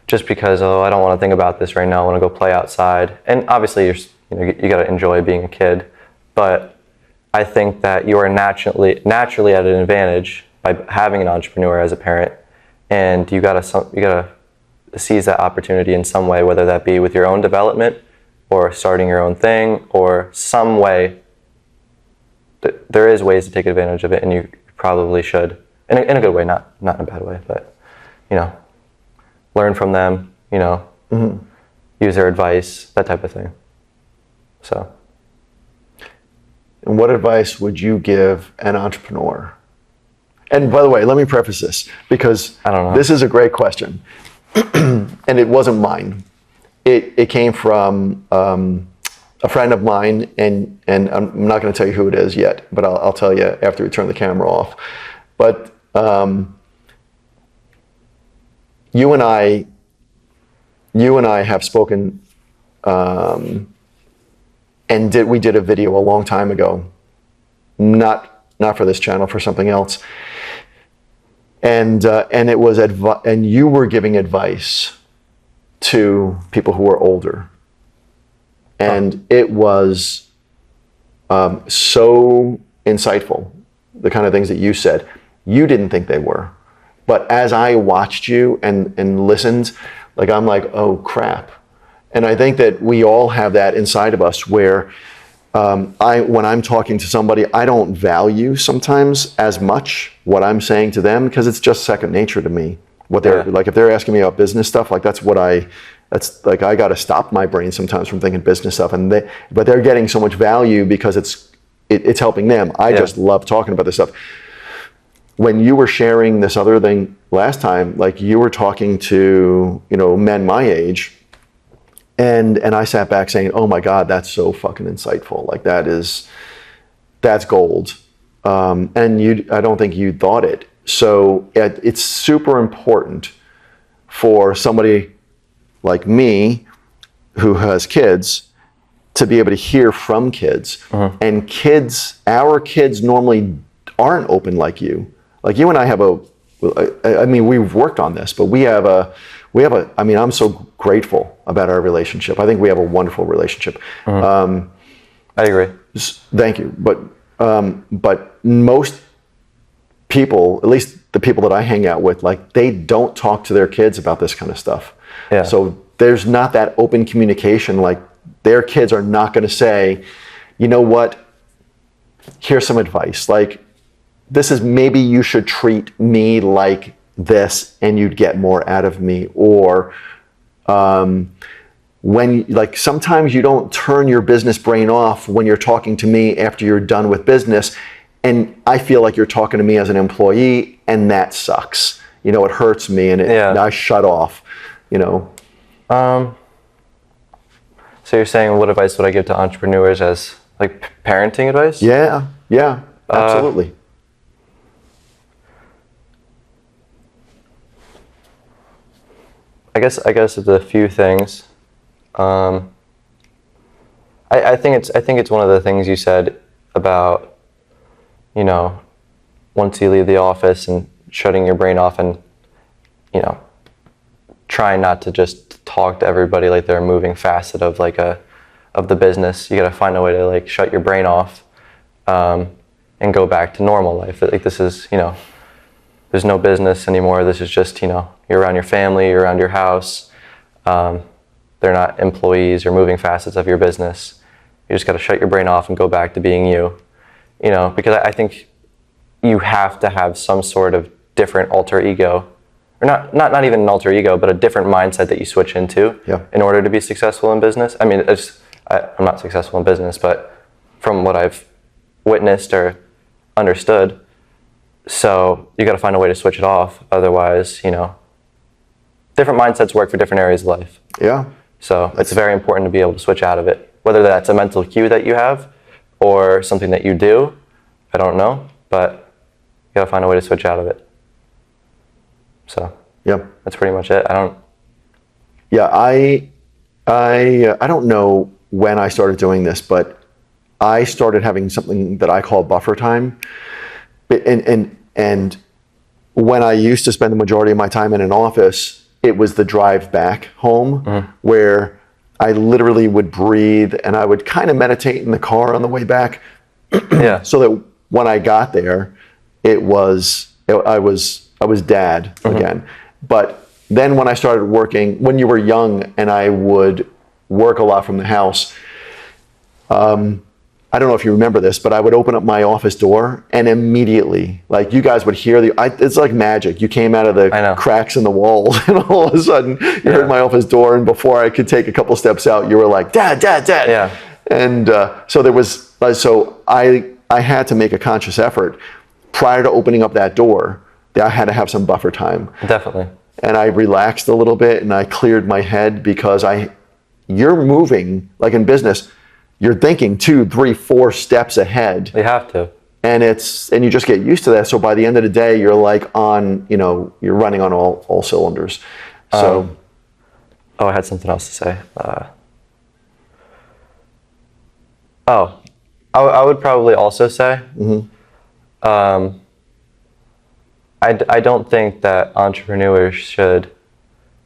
Speaker 2: just because, I don't want to think about this right now, I want to go play outside. And obviously you got to enjoy being a kid, but I think that you are naturally at an advantage by having an entrepreneur as a parent, and you gotta seize that opportunity in some way, whether that be with your own development or starting your own thing or some way. There is ways to take advantage of it, and you probably should, in a good way, not in a bad way, but learn from them, use their advice, that type of thing. So.
Speaker 1: And what advice would you give an entrepreneur? And by the way, let me preface this, because
Speaker 2: I don't know.
Speaker 1: This is a great question. And it wasn't mine. It came from a friend of mine, and I'm not going to tell you who it is yet, but I'll tell you after we turn the camera off. But you and I have spoken, and we did a video a long time ago, not for this channel, for something else. And it was and you were giving advice to people who were older, and it was so insightful. The kind of things that you said, you didn't think they were, but as I watched you and listened, like I'm like, oh crap. And I think that we all have that inside of us where when I'm talking to somebody, I don't value sometimes as much what I'm saying to them, because it's just second nature to me. What they're like, if they're asking me about business stuff, like that's like I got to stop my brain sometimes from thinking business stuff. But they're getting so much value because it's helping them. I just love talking about this stuff. When you were sharing this other thing last time, like you were talking to men my age. And I sat back saying, oh my God, that's so fucking insightful. Like that's gold. And I don't think you thought it. So it's super important for somebody like me who has kids to be able to hear from kids. Uh-huh. And our kids normally aren't open like you. Like you and I have we've worked on this, but I'm so grateful about our relationship. I think we have a wonderful relationship.
Speaker 2: Mm-hmm. I agree.
Speaker 1: Thank you. But most people, at least the people that I hang out with, like they don't talk to their kids about this kind of stuff. Yeah. So there's not that open communication. Like their kids are not going to say, you know what, here's some advice. Like this is, maybe you should treat me like this and you'd get more out of me. Or sometimes you don't turn your business brain off when you're talking to me after you're done with business, and I feel like you're talking to me as an employee, and that sucks. It hurts me, and I shut off.
Speaker 2: So you're saying, what advice would I give to entrepreneurs as like parenting advice?
Speaker 1: Yeah, absolutely.
Speaker 2: I guess it's a few things. I think it's one of the things you said about, once you leave the office and shutting your brain off and, trying not to just talk to everybody like they're a moving facet of the business. You got to find a way to like shut your brain off, and go back to normal life. Like this is, there's no business anymore. This is just, you're around your family, you're around your house. They're not employees or moving facets of your business. You just got to shut your brain off and go back to being you. Because I think you have to have some sort of different alter ego, or not even an alter ego, but a different mindset that you switch into in order to be successful in business. I mean, I'm not successful in business, but from what I've witnessed or understood, so you got to find a way to switch it off. Otherwise, different mindsets work for different areas of life.
Speaker 1: Yeah.
Speaker 2: So it's very important to be able to switch out of it. Whether that's a mental cue that you have or something that you do, I don't know, but you got to find a way to switch out of it. So
Speaker 1: Yep.
Speaker 2: that's pretty much it.
Speaker 1: Yeah, I don't know when I started doing this, but I started having something that I call buffer time. And when I used to spend the majority of my time in an office, it was the drive back home where I literally would breathe and I would kind of meditate in the car on the way back.
Speaker 2: Yeah.
Speaker 1: So that when I got there, I was dad again. But then when I started working, when you were young and I would work a lot from the house, I don't know if you remember this, but I would open up my office door and immediately, like you guys would hear it's like magic. You came out of the cracks in the walls and all of a sudden you heard my office door, and before I could take a couple steps out, you were like, Dad, Dad, Dad.
Speaker 2: Yeah.
Speaker 1: And so I had to make a conscious effort prior to opening up that door that I had to have some buffer time.
Speaker 2: Definitely.
Speaker 1: And I relaxed a little bit and I cleared my head because you're moving, like in business, you're thinking 2, 3, 4 steps ahead.
Speaker 2: You have to.
Speaker 1: And you just get used to that. So by the end of the day, you're like you're running on all cylinders. So.
Speaker 2: I had something else to say. I would probably also say, I don't think that entrepreneurs should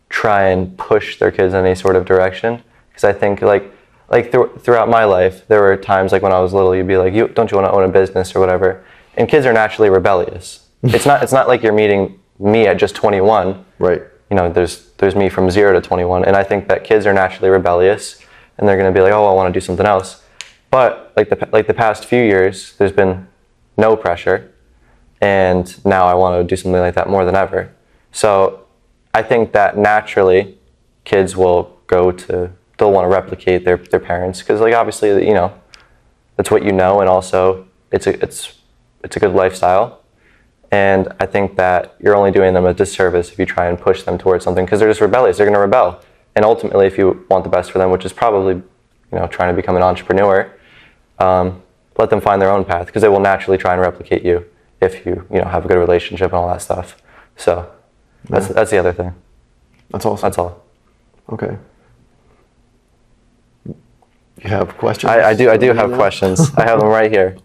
Speaker 2: try and push their kids in any sort of direction, because I think throughout my life, there were times like when I was little, you'd be like, don't you want to own a business or whatever? And kids are naturally rebellious. It's not like you're meeting me at just 21.
Speaker 1: Right.
Speaker 2: There's me from 0 to 21, and I think that kids are naturally rebellious, and they're going to be like, oh, I want to do something else. But like the past few years, there's been no pressure, and now I want to do something like that more than ever. So I think that naturally, kids will they'll want to replicate their parents, because obviously that's what and also it's a good lifestyle. And I think that you're only doing them a disservice if you try and push them towards something, because they're just rebellious. They're going to rebel. And ultimately, if you want the best for them, which is probably trying to become an entrepreneur, let them find their own path, because they will naturally try and replicate you if you have a good relationship and all that stuff. So that's the other thing.
Speaker 1: That's awesome.
Speaker 2: That's all.
Speaker 1: Okay. You have questions?
Speaker 2: I do have questions. I have them right here.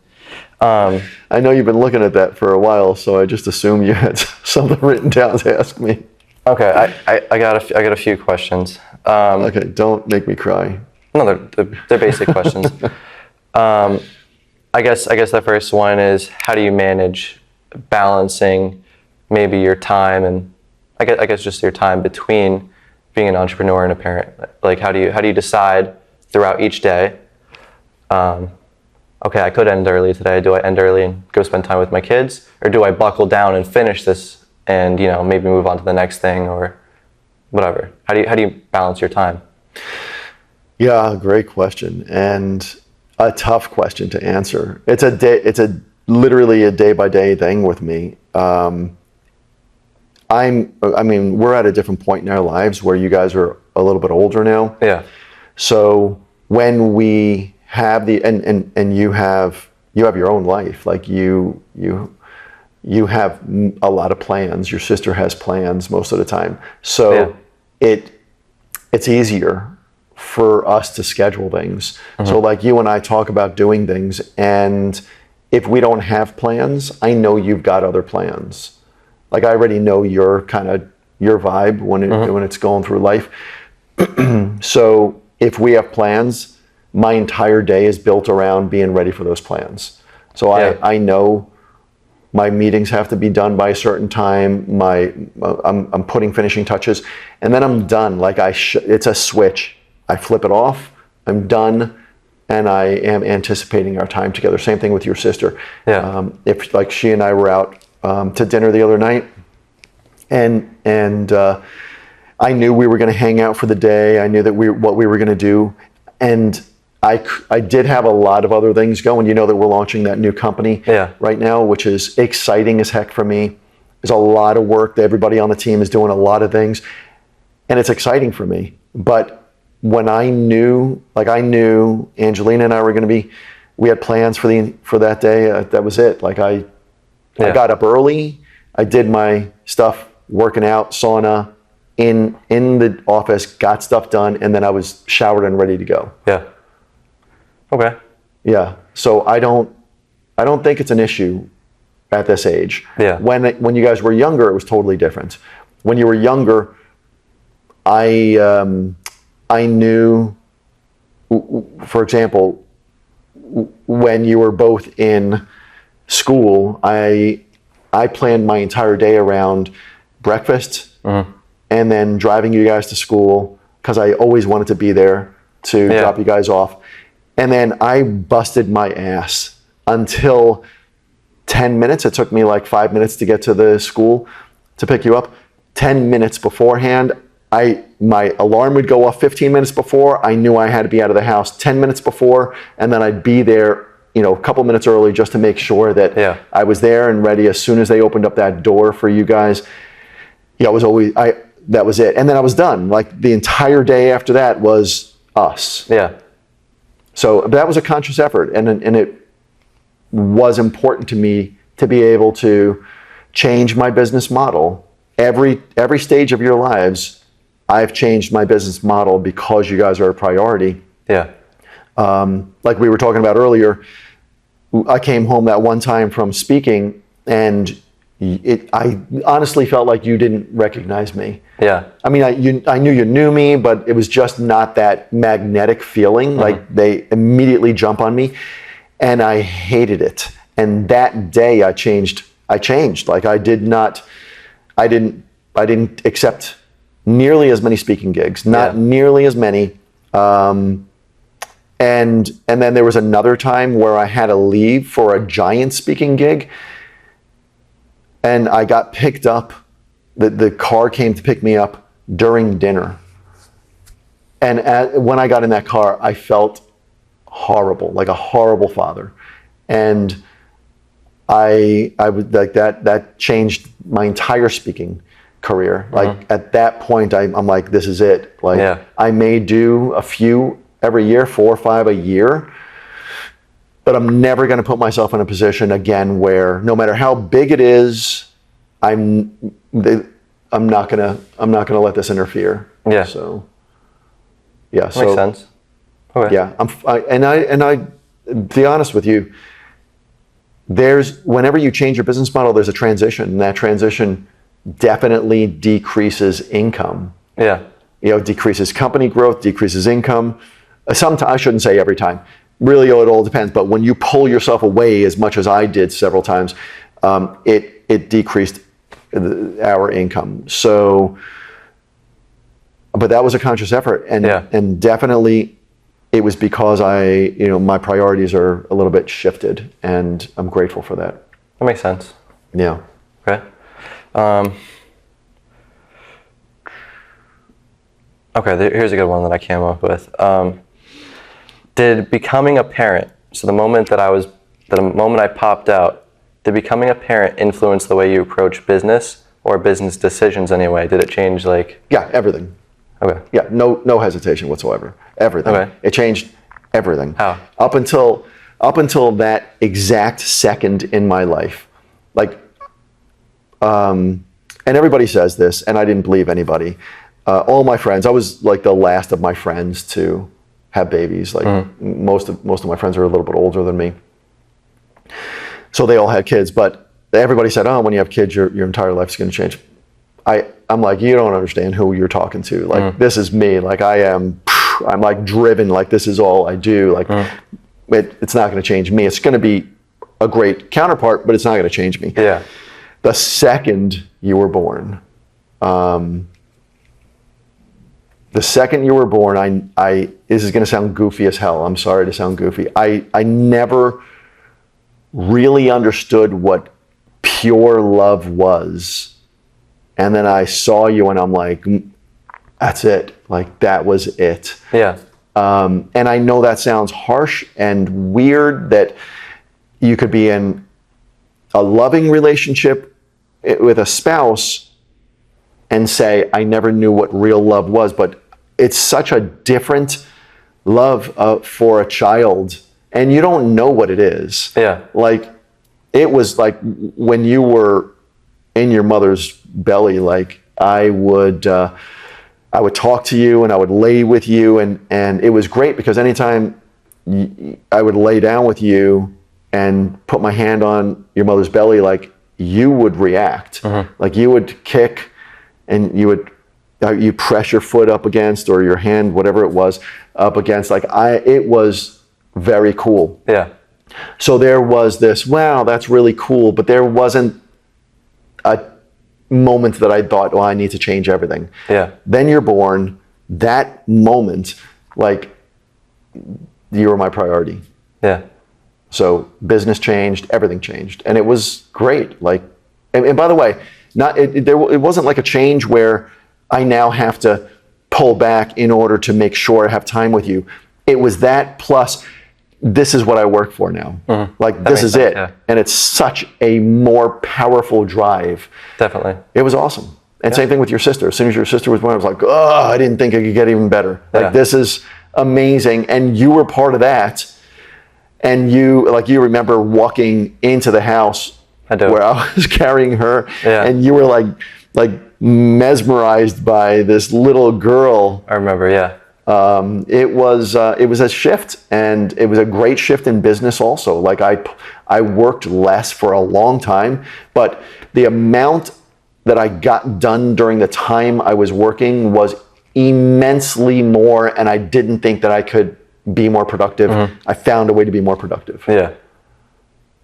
Speaker 1: I know you've been looking at that for a while, so I just assumed you had something written down to ask me.
Speaker 2: Okay, I got a few questions.
Speaker 1: Okay, don't make me cry.
Speaker 2: No, they're basic questions. I guess the first one is, how do you manage balancing maybe your time and I guess just your time between being an entrepreneur and a parent? Like how do you decide throughout each day? Okay, I could end early today. Do I end early and go spend time with my kids, or do I buckle down and finish this and maybe move on to the next thing or whatever? How do you balance your time?
Speaker 1: Yeah, great question, and a tough question to answer. It's literally a day-by-day thing with me. We're at a different point in our lives where you guys are a little bit older now.
Speaker 2: Yeah.
Speaker 1: So when we have and you have your own life, like you have a lot of plans. Your sister has plans most of the time. So it's easier for us to schedule things. So like you and I talk about doing things, and if we don't have plans, I know you've got other plans. Like I already know your vibe when it's going through life. So if we have plans, my entire day is built around being ready for those plans. So I know my meetings have to be done by a certain time. I'm putting finishing touches, and then I'm done. Like it's a switch. I flip it off, I'm done, and I am anticipating our time together. Same thing with your sister.
Speaker 2: Yeah.
Speaker 1: If like she and I were out to dinner the other night, and I knew we were going to hang out for the day. I knew that what we were going to do, and I did have a lot of other things going. You know that we're launching that new company right now, which is exciting as heck for me. There's a lot of work. Everybody on the team is doing a lot of things, and it's exciting for me. But when I knew Angelina and I were going to we had plans for that day. That was it. Like I got up early. I did my stuff working out, sauna, in the office, got stuff done, and then I was showered and ready to go.
Speaker 2: Yeah. Okay.
Speaker 1: Yeah. So I don't think it's an issue at this age.
Speaker 2: Yeah.
Speaker 1: When you guys were younger, it was totally different. When you were younger, I knew, for example, when you were both in school, I planned my entire day around breakfast and then driving you guys to school, because I always wanted to be there to drop you guys off. And then I busted my ass until 10 minutes. It took me like 5 minutes to get to the school to pick you up. 10 minutes beforehand, my alarm would go off 15 minutes before. I knew I had to be out of the house 10 minutes before, and then I'd be there, a couple minutes early, just to make sure that I was there and ready as soon as they opened up that door for you guys. Yeah, that was it. And then I was done. Like, the entire day after that was us.
Speaker 2: Yeah.
Speaker 1: So that was a conscious effort, and it was important to me to be able to change my business model. Every stage of your lives, I've changed my business model because you guys are a priority.
Speaker 2: Yeah.
Speaker 1: Like we were talking about earlier, I came home that one time from speaking, and I honestly felt like you didn't recognize me.
Speaker 2: Yeah.
Speaker 1: I mean, I knew you knew me, but it was just not that magnetic feeling. Like, they immediately jump on me, and I hated it. And that day I changed. Like, I didn't accept nearly as many speaking gigs, not nearly as many. And then there was another time where I had to leave for a giant speaking gig, and I got picked up. The car came to pick me up during dinner. And when I got in that car, I felt horrible, like a horrible father. And I would like that changed my entire speaking career. Like, at that point, I'm like, this is it. Like, I may do a few every year, 4 or 5 a year, but I'm never going to put myself in a position again where, no matter how big it is, I'm not gonna let this interfere.
Speaker 2: Yeah.
Speaker 1: So, yeah.
Speaker 2: That makes sense. Okay.
Speaker 1: Yeah. I to be honest with you, whenever you change your business model, there's a transition, and that transition definitely decreases income.
Speaker 2: Yeah.
Speaker 1: Decreases company growth, decreases income. Sometimes, I shouldn't say every time. Really, it all depends. But when you pull yourself away, as much as I did several times, it decreased our income. So, but that was a conscious effort, and definitely it was because my priorities are a little bit shifted, and I'm grateful for that.
Speaker 2: That makes sense.
Speaker 1: Yeah.
Speaker 2: Okay. Here's a good one that I came up with. Did becoming a parent, so the moment I popped out, did becoming a parent influence the way you approach business or business decisions anyway? Did it change, like?
Speaker 1: Yeah, everything.
Speaker 2: Okay.
Speaker 1: Yeah, no hesitation whatsoever. Everything. Okay. It changed everything.
Speaker 2: How?
Speaker 1: Up until that exact second in my life. Like, and everybody says this, and I didn't believe anybody. All my friends, I was like the last of my friends to have babies. Like, most of my friends are a little bit older than me. So they all had kids, but everybody said, "Oh, when you have kids, your entire life's going to change." I'm like, you don't understand who you're talking to. Like, this is me. Like, I'm like driven. Like, this is all I do. Like, it's not going to change me. It's going to be a great counterpart, but it's not going to change me.
Speaker 2: Yeah.
Speaker 1: The second you were born, this is going to sound goofy as hell. I'm sorry to sound goofy. I never really understood what pure love was. And then I saw you, and I'm like, that's it. Like, that was it.
Speaker 2: Yeah.
Speaker 1: And I know that sounds harsh and weird, that you could be in a loving relationship with a spouse and say, I never knew what real love was. But it's such a different love for a child, and you don't know what it is.
Speaker 2: Yeah.
Speaker 1: Like, it was like when you were in your mother's belly, like I would talk to you and I would lay with you, and it was great because anytime I would lay down with you and put my hand on your mother's belly, like you would react, like you would kick, and you press your foot up against, or your hand, whatever it was, up against. Like it was very cool.
Speaker 2: Yeah.
Speaker 1: So there was this, wow, that's really cool, but there wasn't a moment that I thought, oh, I need to change everything.
Speaker 2: Yeah.
Speaker 1: Then you're born. That moment, like, you were my priority.
Speaker 2: Yeah.
Speaker 1: So business changed, everything changed, and it was great. Like, and by the way, it wasn't like a change where I now have to pull back in order to make sure I have time with you. It was that plus, this is what I work for now. Like, this is it. Yeah. And it's such a more powerful drive.
Speaker 2: Definitely.
Speaker 1: It was awesome. And same thing with your sister. As soon as your sister was born, I was like, oh, I didn't think it could get even better. Like, this is amazing. And you were part of that. And you remember walking into the house where I was carrying her, and you were like mesmerized by this little girl.
Speaker 2: I remember, yeah.
Speaker 1: It was a shift, and it was a great shift in business also. Like I worked less for a long time, but the amount that I got done during the time I was working was immensely more, and I didn't think that I could be more productive. I found a way to be more productive.
Speaker 2: Yeah.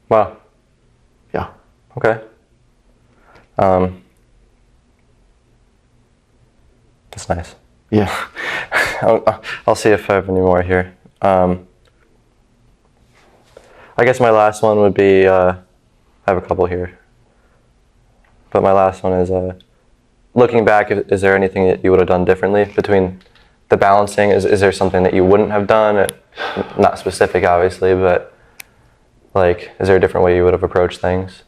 Speaker 2: Wow.
Speaker 1: Yeah.
Speaker 2: Okay. That's nice.
Speaker 1: Yeah.
Speaker 2: I'll see if I have any more here. I guess my last one would be, I have a couple here. But my last one is, looking back, is there anything that you would have done differently between the balancing? Is there something that you wouldn't have done? Not specific, obviously, but like, is there a different way you would have approached things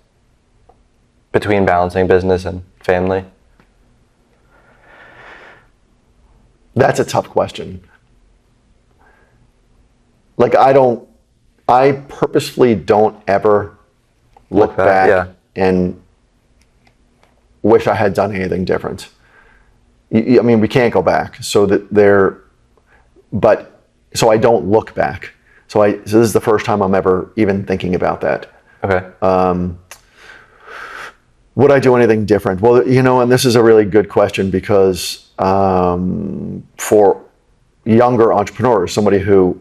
Speaker 2: between balancing business and family?
Speaker 1: That's a tough question. Like, I purposefully don't ever look back and wish I had done anything different. I mean, we can't go back, so I don't look back. So this is the first time I'm ever even thinking about that.
Speaker 2: Okay.
Speaker 1: Would I do anything different? Well, and this is a really good question because for younger entrepreneurs, somebody who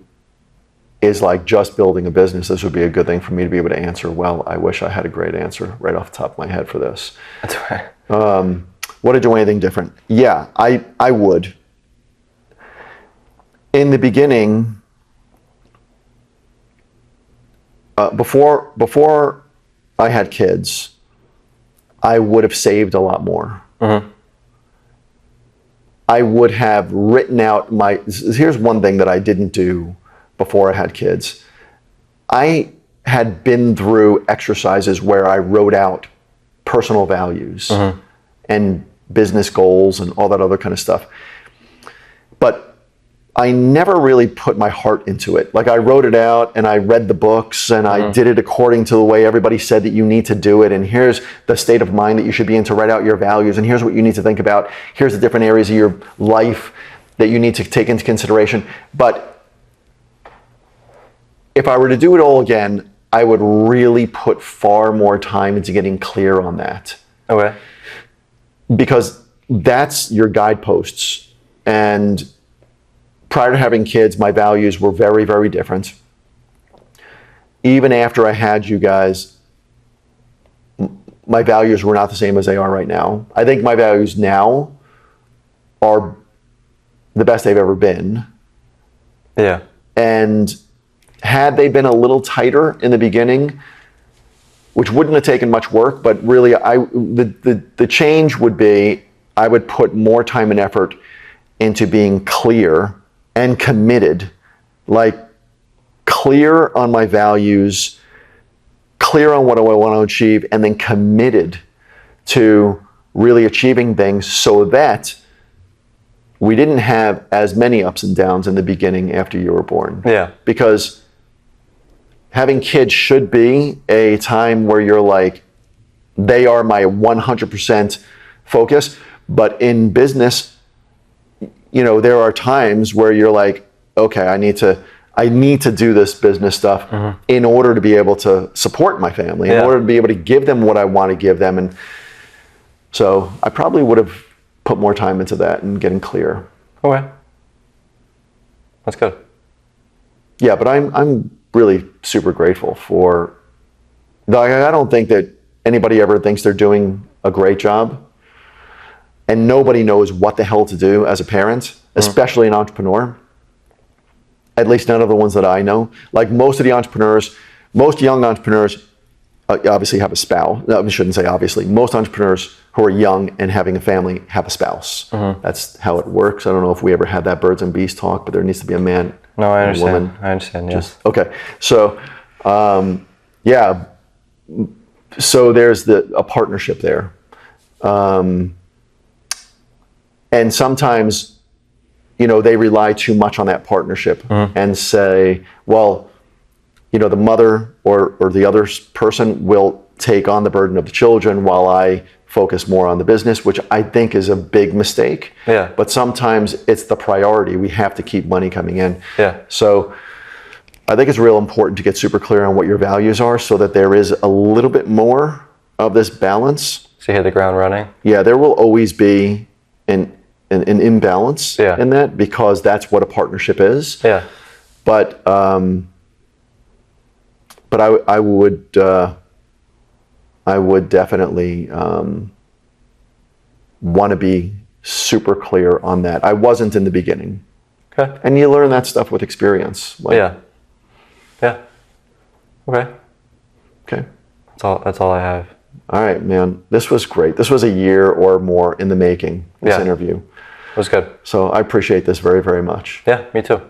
Speaker 1: is like just building a business, this would be a good thing for me to be able to answer. Well, I wish I had a great answer right off the top of my head for this.
Speaker 2: That's right.
Speaker 1: Would I do anything different? Yeah, I would. In the beginning, before I had kids, I would have saved a lot more. I would have written out here's one thing that I didn't do before I had kids. I had been through exercises where I wrote out personal values and business goals and all that other kind of stuff. But I never really put my heart into it. Like, I wrote it out and I read the books and I did it according to the way everybody said that you need to do it. And here's the state of mind that you should be in to write out your values. And here's what you need to think about. Here's the different areas of your life that you need to take into consideration. But if I were to do it all again, I would really put far more time into getting clear on that.
Speaker 2: Okay.
Speaker 1: Because that's your guideposts. And prior to having kids, my values were very, very different. Even after I had you guys, my values were not the same as they are right now. I think my values now are the best they've ever been.
Speaker 2: Yeah.
Speaker 1: And had they been a little tighter in the beginning, which wouldn't have taken much work, but really the change would be I would put more time and effort into being clear and committed, like clear on my values, clear on what I want to achieve, and then committed to really achieving things so that we didn't have as many ups and downs in the beginning after you were born.
Speaker 2: Yeah.
Speaker 1: Because having kids should be a time where you're like they are my 100% focus. But in business, there are times where you're like, okay, I need to do this business stuff in order to be able to support my family, in order to be able to give them what I want to give them. And so I probably would have put more time into that and getting clear.
Speaker 2: Okay. That's good.
Speaker 1: Yeah, but I'm really super grateful for, I don't think that anybody ever thinks they're doing a great job. And nobody knows what the hell to do as a parent, especially an entrepreneur. At least none of the ones that I know. Like most of the entrepreneurs, most young entrepreneurs obviously have a spouse. No, I shouldn't say obviously. Most entrepreneurs who are young and having a family have a spouse. That's how it works. I don't know if we ever had that birds and bees talk, but there needs to be a man.
Speaker 2: No, I
Speaker 1: and a
Speaker 2: understand.
Speaker 1: woman.
Speaker 2: I understand, yes.
Speaker 1: Okay. So, yeah. So there's a partnership there. And sometimes, they rely too much on that partnership and say, well, the mother or the other person will take on the burden of the children while I focus more on the business, which I think is a big mistake.
Speaker 2: Yeah.
Speaker 1: But sometimes it's the priority. We have to keep money coming in.
Speaker 2: Yeah.
Speaker 1: So I think it's real important to get super clear on what your values are so that there is a little bit more of this balance.
Speaker 2: So you hit the ground running?
Speaker 1: Yeah, there will always be an imbalance in that because that's what a partnership is.
Speaker 2: Yeah.
Speaker 1: But I would definitely want to be super clear on that. I wasn't in the beginning.
Speaker 2: Okay.
Speaker 1: And you learn that stuff with experience.
Speaker 2: Yeah. Okay.
Speaker 1: Okay.
Speaker 2: That's all I have.
Speaker 1: All right, man. This was great. This was a year or more in the making, this interview.
Speaker 2: It was good.
Speaker 1: So I appreciate this very, very much.
Speaker 2: Yeah, me too.